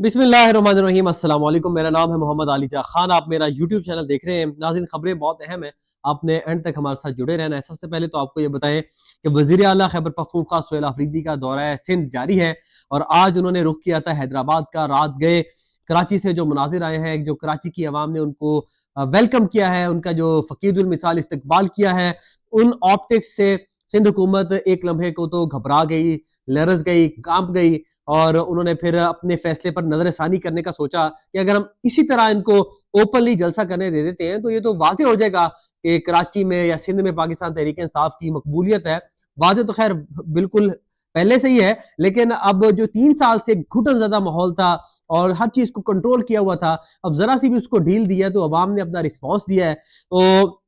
बिस्मिल्लाहिर्रहमानिर्रहीम। अस्सलाम वालेकुम। मेरा नाम है मोहम्मद आली जा खान। आप मेरा यूट्यूब चैनल देख रहे हैं। नाज़रीन, खबरें बहुत अहम हैं, आपने एंड तक हमारे साथ जुड़े रहना है। सबसे पहले तो आपको ये बताएं कि वज़ीर आला खैबर पख्तूनख्वा सुहेल आफरीदी का दौरा सिंध जारी है और आज उन्होंने रुख किया था हैदराबाद का। रात गए कराची से जो मनाजिर आए हैं, जो कराची की आवाम ने उनको वेलकम किया है, उनका जो फ़कीदुल मिसाल इस्तकबाल किया है, उन ऑप्टिक्स से सिंध हुकूमत एक लम्हे को तो घबरा गई, लरज़ गई, कांप गई और उन्होंने फिर अपने फैसले पर नजरसानी करने का सोचा कि अगर हम इसी तरह इनको ओपनली जलसा करने दे देते हैं तो ये तो वाज़ेह हो जाएगा कि कराची में या सिंध में पाकिस्तान तहरीक इंसाफ की मकबूलियत है। वाज़ेह तो खैर बिल्कुल पहले से ही है, लेकिन अब जो 3 साल से घुटन ज़्यादा माहौल था और हर चीज़ को कंट्रोल किया हुआ था, अब ज़रा सी भी उसको ढील दिया तो अवाम ने अपना रिस्पॉन्स दिया है। तो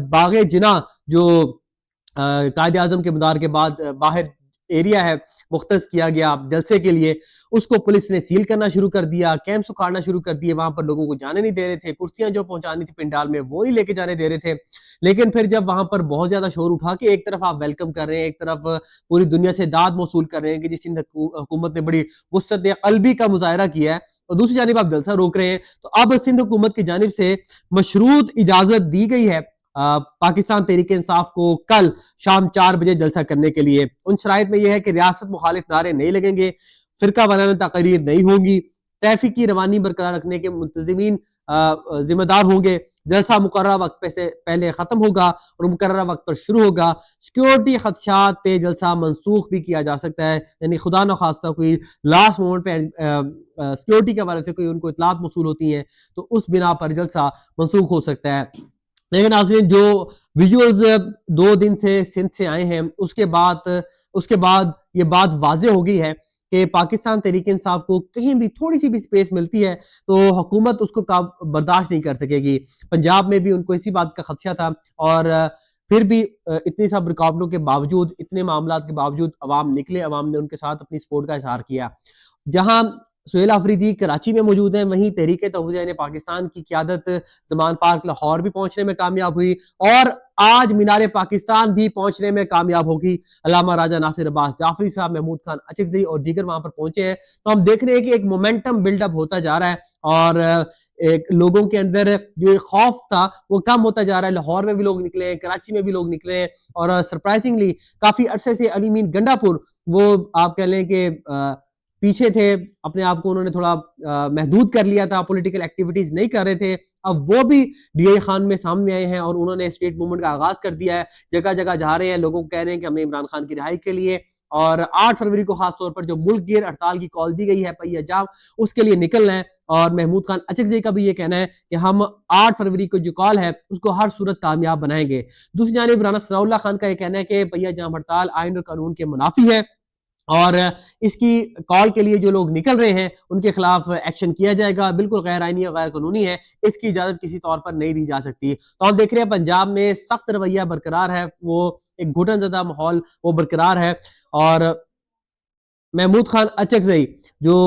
बागे जिना जो कायदे आज़म के मदार के बाद बाहर एरिया है मुख्तस किया गया जलसे के लिए, उसको पुलिस ने सील करना शुरू कर दिया, कैंप्स उखाड़ना शुरू कर दिए, वहां पर लोगों को जाने नहीं दे रहे थे, कुर्सियां जो पहुंचानी थी पिंडाल में वो नहीं लेके जाने दे रहे थे। लेकिन फिर जब वहां पर बहुत ज्यादा शोर उठा कि एक तरफ आप वेलकम कर रहे हैं, एक तरफ पूरी दुनिया से दाद मौसूल कर रहे हैं कि जिस हुकूमत ने बड़ी वुसअत क़ल्बी का मुजाहरा किया है, और दूसरी जानिब आप जलसा रोक रहे हैं, तो अब सिंध हुकूमत की जानिब से मशरूत इजाजत दी गई है पाकिस्तान तहरीक इंसाफ को कल शाम 4 बजे जलसा करने के लिए। उन शराइत में यह है कि रियासत मुखालिफ नारे नहीं लगेंगे, फिरका वाराना तकरीर नहीं होंगी, ट्रैफिक की रवानी बरकरार रखने के मुंतजिमीन जिम्मेदार होंगे, जलसा मुकर्रर वक्त से पहले खत्म होगा और मुकर्रर वक्त पर शुरू होगा। सिक्योरिटी खदशात पे जलसा मनसूख भी किया जा सकता है, यानी खुदा न खास्ता कोई लास्ट मोमेंट पे सिक्योरिटी के हवाले से कोई उनको इतलात मौसूल होती हैं तो उस बिना पर जलसा मनसूख हो सकता है। लेकिन नाज़रीन, जो विजुअल्स 2 दिन से सिंध से आए हैं, उसके बाद ये बात वाज़ेह हो गई है कि पाकिस्तान तहरीक इंसाफ को कहीं भी थोड़ी सी भी स्पेस मिलती है तो हुकूमत उसको बर्दाश्त नहीं कर सकेगी। पंजाब में भी उनको इसी बात का खदशा था और फिर भी इतनी सब रुकावटों के बावजूद, इतने मामलात के बावजूद अवाम निकले, अवाम ने उनके साथ अपनी सपोर्ट का इजहार किया। जहां सुहेल आफरीदी कराची में मौजूद हैं, वहीं तहरीक तहफ़्फ़ुज़ ने पाकिस्तान की क़यादत ज़मान पार्क लाहौर भी पहुंचने में कामयाब हुई और आज मीनार पाकिस्तान भी पहुंचने में कामयाब होगी। अल्लामा राजा नासिर अब्बास जाफरी साहब, महमूद खान अचकज़ई और दीगर वहां पर पहुंचे हैं। तो हम देख रहे हैं कि एक मोमेंटम बिल्डअप होता जा रहा है और एक लोगों के अंदर जो खौफ था वो कम होता जा रहा है। लाहौर में भी लोग निकले हैं, कराची में भी लोग निकले हैं और सरप्राइजिंगली काफी अरसे से अली मीन गंडापुर, वो आप कह लें कि पीछे थे, अपने आप को उन्होंने थोड़ा महदूद कर लिया था, पॉलिटिकल एक्टिविटीज नहीं कर रहे थे, अब वो भी डीआई खान में सामने आए हैं और उन्होंने स्टेट मूवमेंट का आगाज कर दिया है। जगह जगह जा रहे हैं, लोगों को कह रहे हैं कि हमें इमरान खान की रिहाई के लिए और 8 फरवरी को खास तौर पर जो मुल्क गिर हड़ताल की कॉल दी गई है पहिया जाम, उसके लिए निकलना है। और महमूद खान अचकज़ई का भी ये कहना है कि हम 8 फरवरी को जो कॉल है उसको हर सूरत कामयाब बनाएंगे। दूसरी जानिब राना सनाउल्लाह खान का ये कहना है कि पहिया जाम हड़ताल आइन और कानून के मुनाफी है और इसकी कॉल के लिए जो लोग निकल रहे हैं उनके खिलाफ एक्शन किया जाएगा, बिल्कुल गैर आईनी और गैर कानूनी है, इसकी इजाजत किसी तौर पर नहीं दी जा सकती। तो हम देख रहे हैं पंजाब में सख्त रवैया बरकरार है, वो एक घुटन ज़दा माहौल वो बरकरार है और महमूद खान अचकज़ई जो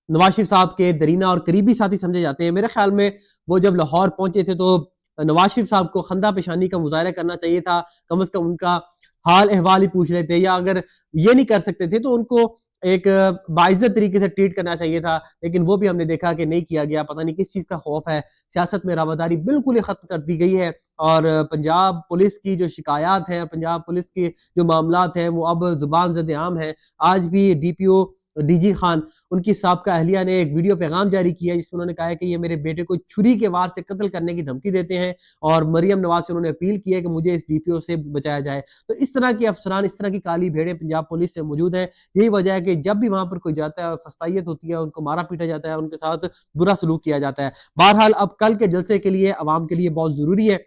नवाज शरीफ साहब के दरीना और करीबी साथी समझे जाते हैं, मेरे ख्याल में वो जब लाहौर पहुंचे थे तो नवाज शरीफ साहब को खंदा पेशानी का मुजाहरा करना चाहिए था, कम से कम उनका हाल अहवाल ही पूछ रहे थे, या अगर ये नहीं कर सकते थे तो उनको एक बाइज्जत तरीके से ट्रीट करना चाहिए था। लेकिन वो भी हमने देखा कि नहीं किया गया, पता नहीं किस चीज़ का खौफ है। सियासत में रवादारी बिल्कुल ही खत्म कर दी गई है और पंजाब पुलिस की जो शिकायत है, पंजाब पुलिस के जो मामलात हैं वो अब जुबान ज़द आम है। आज भी डीपीओ डीजी खान, उनकी साबका अहलिया ने एक वीडियो पैगाम जारी किया जिसमें उन्होंने कहा है कि ये मेरे बेटे को छुरी के वार से कत्ल करने की धमकी देते हैं और मरियम नवाज से उन्होंने अपील की है कि मुझे इस डीपीओ से बचाया जाए। तो इस तरह के अफसरान, इस तरह की काली भेड़ें पंजाब पुलिस से मौजूद हैं। यही वजह है कि जब भी वहां पर कोई जाता है फस्तायत होती है, उनको मारा पीटा जाता है, उनके साथ बुरा सलूक किया जाता है। बहरहाल अब कल के जलसे के लिए अवाम के लिए बहुत जरूरी है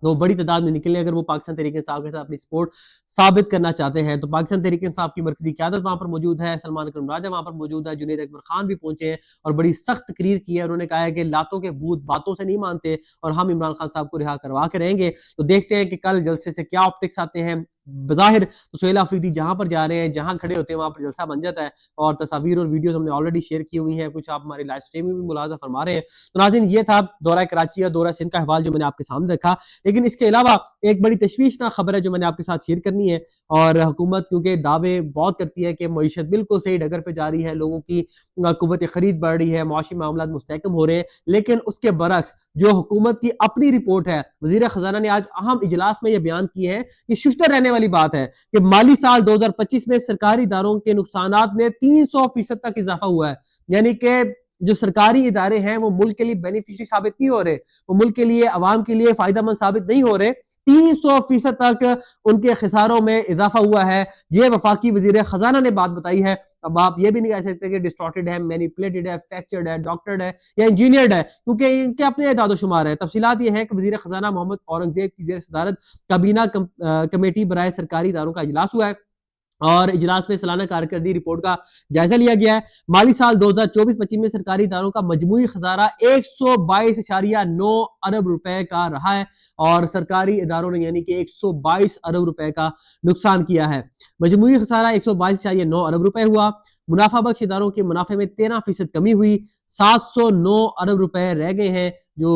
तो बड़ी तादाद में निकले अगर वो पाकिस्तान तहरीक इंसाफ के साथ अपनी सपोर्ट साबित करना चाहते हैं। तो पाकिस्तान तहरीक इंसाफ की मरकजी क़यादत वहां पर मौजूद है, सलमान अकरम राजा वहां पर मौजूद है, जुनैद अकबर खान भी पहुंचे हैं और बड़ी सख्त तकरीर की है। उन्होंने कहा है कि लातों के भूत बातों से नहीं मानते और हम इमरान खान साहब को रिहा करवा के रहेंगे। तो देखते हैं कि कल जलसे से क्या ऑप्टिक्स आते हैं। بظاہر تو سہیل آفریدی جہاں پر جا رہے ہیں، جہاں کھڑے ہوتے ہیں وہاں پر جلسہ بن جاتا ہے، اور تصاویر اور ویڈیوز ہم نے آلریڈی شیئر کی ہوئی ہیں، کچھ آپ ہماری لائیو اسٹریم میں بھی ملاحظہ فرما رہے ہیں۔ تو ناظرین یہ تھا دورہ کراچی یا دورہ سندھ کا احوال جو میں نے آپ کے سامنے رکھا، لیکن اس کے علاوہ ایک بڑی تشویشناک خبر ہے جو میں نے آپ کے ساتھ شیئر کرنی ہے۔ اور حکومت کیونکہ دعوے بہت کرتی ہے کہ معیشت بالکل صحیح ڈگر پہ جا رہی ہے، لوگوں کی قوت خرید بڑھ رہی ہے، معاشی معاملات مستحکم ہو رہے ہیں، لیکن اس کے برعکس جو حکومت کی اپنی رپورٹ ہے، وزیر خزانہ نے آج اہم اجلاس میں یہ بیان کی ہے، یہ ششتر رہنے والی بات ہے کہ مالی سال 2025 میں سرکاری اداروں کے نقصانات میں 300% تک اضافہ ہوا ہے۔ یعنی کہ جو سرکاری ادارے ہیں وہ ملک کے لیے بینیفیشری ثابت نہیں ہو رہے، وہ ملک کے لیے عوام کے لیے فائدہ مند ثابت نہیں ہو رہے، 300% تک ان کے خساروں میں اضافہ ہوا ہے۔ یہ وفاقی وزیر خزانہ نے بات بتائی ہے۔ اب آپ یہ بھی نہیں کہہ سکتے کہ ڈسٹارٹڈ ہے، مینیپولیٹڈ ہے، فیکچرڈ ہے، ڈاکٹرڈ ہے یا انجینئرڈ ہے، کیونکہ ان کے اپنے اعداد و شمار ہیں۔ تفصیلات یہ ہیں کہ وزیر خزانہ محمد اورنگزیب کی زیر صدارت کابینہ کمیٹی برائے سرکاری اداروں کا اجلاس ہوا ہے، اور اجلاس میں سالانہ کارکردگی رپورٹ کا جائزہ لیا گیا ہے۔ مالی سال 2024-25 میں سرکاری اداروں کا مجموعی خسارہ 122.9 ارب روپے کا رہا ہے، اور سرکاری اداروں نے یعنی کہ 122 ارب روپے کا نقصان کیا ہے۔ مجموعی خسارہ 122.9 ارب روپے ہوا۔ منافع بخش اداروں کے منافع میں 13% کمی ہوئی، 709 ارب روپے رہ گئے ہیں جو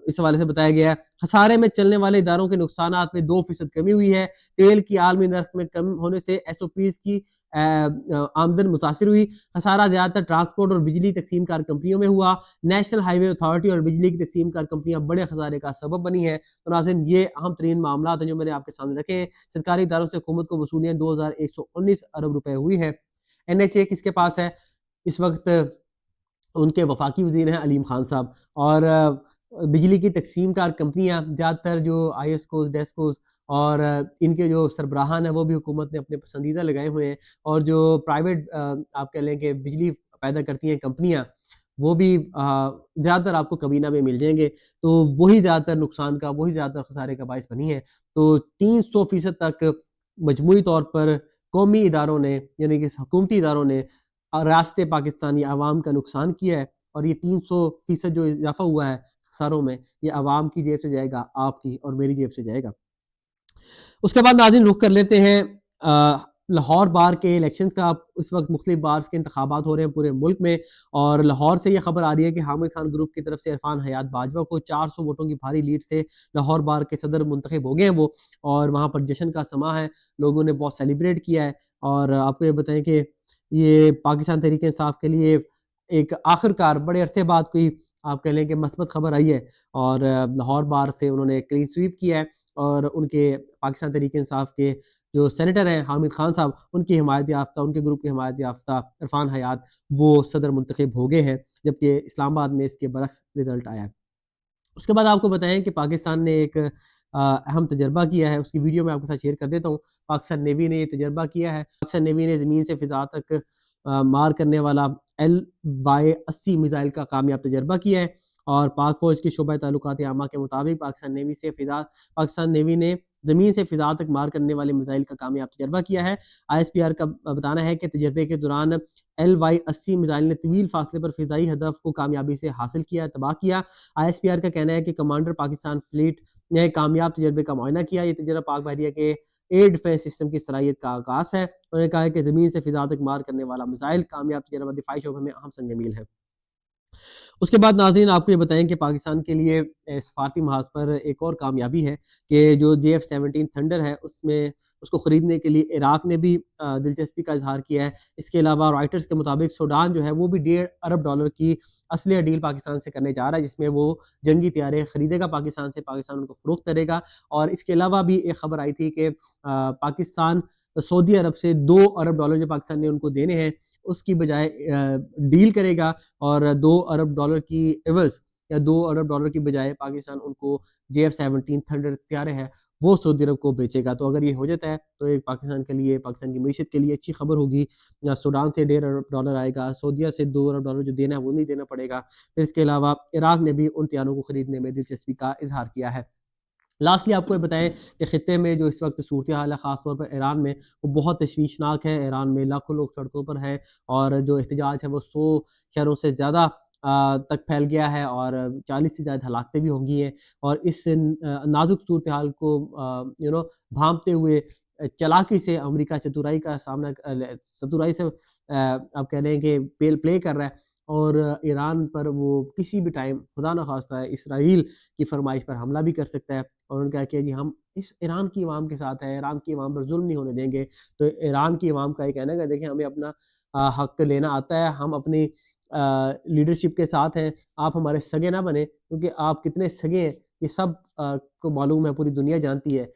اس حوالے سے بتایا گیا ہے۔ خسارے میں چلنے والے اداروں کے نقصانات میں 2% کمی ہوئی ہے۔ تیل کی عالمی نرخ میں کم ہونے سے ایس او پیز کی آمدن متاثر ہوئی۔ خسارہ زیادہ تر ٹرانسپورٹ اور بجلی تقسیم کار کمپنیوں میں ہوا۔ نیشنل ہائی وے اتھارٹی اور بجلی کی تقسیم کار کمپنیاں بڑے خسارے کا سبب بنی ہیں۔ تو ناظرین یہ اہم ترین معاملات ہیں جو میں نے آپ کے سامنے رکھے ہیں۔ سرکاری اداروں سے حکومت کو وصولیاں 2119 ارب روپے ہوئی ہے۔ این ایچ اے کس کے پاس ہے اس وقت؟ ان کے وفاقی وزیر ہیں علیم خان صاحب، اور بجلی کی تقسیم کار کمپنیاں زیادہ تر جو آئی ایس کوز، ڈیسکوز اور ان کے جو سربراہان ہیں وہ بھی حکومت نے اپنے پسندیدہ لگائے ہوئے ہیں، اور جو پرائیویٹ آپ کہہ لیں کہ بجلی پیدا کرتی ہیں کمپنیاں، وہ بھی زیادہ تر آپ کو کابینہ میں مل جائیں گے، تو وہی زیادہ تر نقصان کا، وہی زیادہ تر خسارے کا باعث بنی ہے۔ تو 300% تک مجموعی طور پر قومی اداروں نے یعنی کہ حکومتی اداروں نے ریاست پاکستانی عوام کا نقصان کیا ہے، اور یہ 300% جو اضافہ ہوا ہے خساروں میں، یہ عوام کی جیب سے جائے گا، آپ کی اور میری جیب سے جائے گا۔ اس کے بعد ناظرین رخ کر لیتے ہیں لاہور بار کے الیکشن کا۔ اس وقت مختلف بارز کے انتخابات ہو رہے ہیں پورے ملک میں، اور لاہور سے یہ خبر آ رہی ہے کہ حامد خان گروپ کی طرف سے عرفان حیات باجوہ کو 400 ووٹوں کی بھاری لیڈ سے لاہور بار کے صدر منتخب ہو گئے ہیں وہ، اور وہاں پر جشن کا سماں ہے، لوگوں نے بہت سیلیبریٹ کیا ہے۔ اور آپ کو یہ بتائیں کہ یہ پاکستان تحریک انصاف کے لیے ایک آخر کار بڑے عرصے بعد کوئی آپ کہہ لیں کہ مثبت خبر آئی ہے، اور لاہور بار سے انہوں نے کلین سویپ کیا ہے، اور ان کے پاکستان تحریک انصاف کے جو سینیٹر ہیں حامد خان صاحب، ان کی حمایت یافتہ، ان کے گروپ کی حمایت یافتہ عرفان حیات وہ صدر منتخب ہو گئے ہیں، جبکہ اسلام آباد میں اس کے برعکس رزلٹ آیا ہے۔ اس کے بعد آپ کو بتائیں کہ پاکستان نے ایک اہم تجربہ کیا ہے، اس کی ویڈیو میں آپ کے ساتھ شیئر کر دیتا ہوں۔ پاکستان نیوی نے یہ تجربہ کیا ہے، پاکستان نیوی نے زمین سے فضا تک مار کرنے والا LY-80 میزائل کا کامیاب تجربہ کیا ہے، اور پاک فوج کی شعبہ تعلقات عامہ کے مطابق پاکستان نیوی نے زمین سے فضا تک مار کرنے والے میزائل کا کامیاب تجربہ کیا ہے۔ ISPR کا بتانا ہے کہ تجربے کے دوران LY-80 میزائل نے طویل فاصلے پر فضائی ہدف کو کامیابی سے حاصل کیا، تباہ کیا۔ ISPR کا کہنا ہے کہ کمانڈر پاکستان فلیٹ نے کامیاب تجربے کا معائنہ کیا۔ یہ تجربہ پاک بحریہ کے ایئر ڈیفنس سسٹم کی صلاحیت کا آغاز ہے۔ انہوں نے کہا ہے کہ زمین سے فضا تک مار کرنے والا میزائل کامیاب تجربہ دفاعی شعبے میں اہم سنگ میل ہے۔ اس کے بعد ناظرین آپ کو یہ بتائیں کہ پاکستان کے لیے سفارتی محاذ پر ایک اور کامیابی ہے کہ جو JF-17 تھنڈر ہے اس کو خریدنے کے لیے عراق نے بھی دلچسپی کا اظہار کیا ہے۔ اس کے علاوہ رائٹرز کے مطابق سوڈان جو ہے وہ بھی $1.5 ارب کی اسلحہ ڈیل پاکستان سے کرنے جا رہا ہے، جس میں وہ جنگی طیارے خریدے گا پاکستان سے، پاکستان ان کو فروخت کرے گا۔ اور اس کے علاوہ بھی ایک خبر آئی تھی کہ پاکستان سعودی عرب سے $2 ارب جو پاکستان نے ان کو دینے ہیں، اس کی بجائے ڈیل کرے گا، اور $2 ارب کی عوض یا $2 ارب کی بجائے پاکستان ان کو JF-17 تھنڈر طیارے ہے وہ سعودی عرب کو بیچے گا۔ تو اگر یہ ہو جاتا ہے تو ایک پاکستان کے لیے، پاکستان کی معیشت کے لیے اچھی خبر ہوگی۔ سوڈان سے $1.5 ارب آئے گا، سعودیہ سے $2 ارب جو دینا ہے وہ نہیں دینا پڑے گا۔ پھر اس کے علاوہ عراق نے بھی ان طیاروں کو خریدنے میں دلچسپی کا اظہار کیا ہے۔ لاسٹلی آپ کو یہ بتائیں کہ خطے میں جو اس وقت صورتحال ہے، خاص طور پر ایران میں، وہ بہت تشویشناک ہے۔ ایران میں لاکھوں لوگ سڑکوں پر ہیں، اور جو احتجاج ہے وہ 100 شہروں سے زیادہ تک پھیل گیا ہے، اور 40 سے زیادہ ہلاکتیں بھی ہوں گی ہیں۔ اور اس نازک صورتحال کو بھانپتے ہوئے चालाकी से अमेरिका चतुराई का सामना चतुराई से आप कह रहे हैं कि प्ले कर रहा है और ईरान पर वो किसी भी टाइम खुदा न खास्ता है इसराइल की फरमाइश पर हमला भी कर सकता है। और उन्होंने कहा कि जी हम इस ईरान की अवाम के साथ हैं, ईरान की अवाम पर जुल्म नहीं होने देंगे। तो ईरान की अवाम का ये कहना है कि देखिए हमें अपना हक लेना आता है, हम अपनी लीडरशिप के साथ हैं, आप हमारे सगे ना बने क्योंकि आप कितने सगे हैं ये सब को मालूम है, पूरी दुनिया जानती है।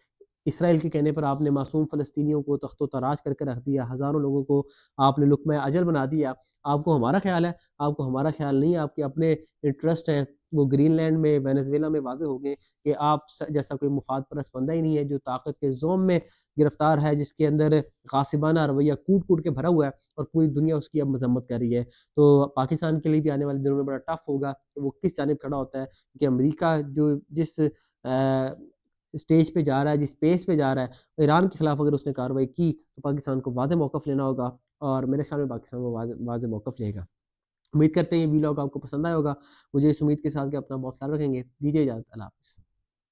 इसराइल के कहने पर आपने मासूम फ़लस्तीनियों को तख्तो-तराश करके रख दिया, हज़ारों लोगों को आपने लुक़्मा अजल बना दिया। आपको हमारा ख़्याल है, आपको हमारा ख़्याल नहीं है, आपके अपने इंटरेस्ट हैं, वो ग्रीनलैंड में, वेनेज़ुएला में वाज़ेह हो गए कि आप जैसा कोई मुफ़ाद परस्त बंदा ही नहीं है, जो ताकत के ज़ोम में गिरफ़्तार है, जिसके अंदर ग़ासिबाना रवैया कूट-कूट के भरा हुआ है और पूरी दुनिया उसकी अब मज़म्मत कर रही है। तो पाकिस्तान के लिए भी आने वाले दिनों में बड़ा टफ़ होगा कि वो किस जानिब खड़ा होता है, कि अमेरिका जो जिस स्टेज पे जा रहा है, जिस पेस पे जा रहा है, ईरान के खिलाफ अगर उसने कार्रवाई की, तो पाकिस्तान को वाज़ेह मौक़िफ़ लेना होगा और मेरे ख़्याल में पाकिस्तान को वाज़ेह वाज़ेह मौक़िफ़ लेगा। उम्मीद करते हैं ये वीलॉग आपको पसंद आया होगा। मुझे इस उम्मीद के साथ कि अपना बहुत ख़्याल रखेंगे। दीजिए इजाज़त। अल्लाह हाफ़िज़।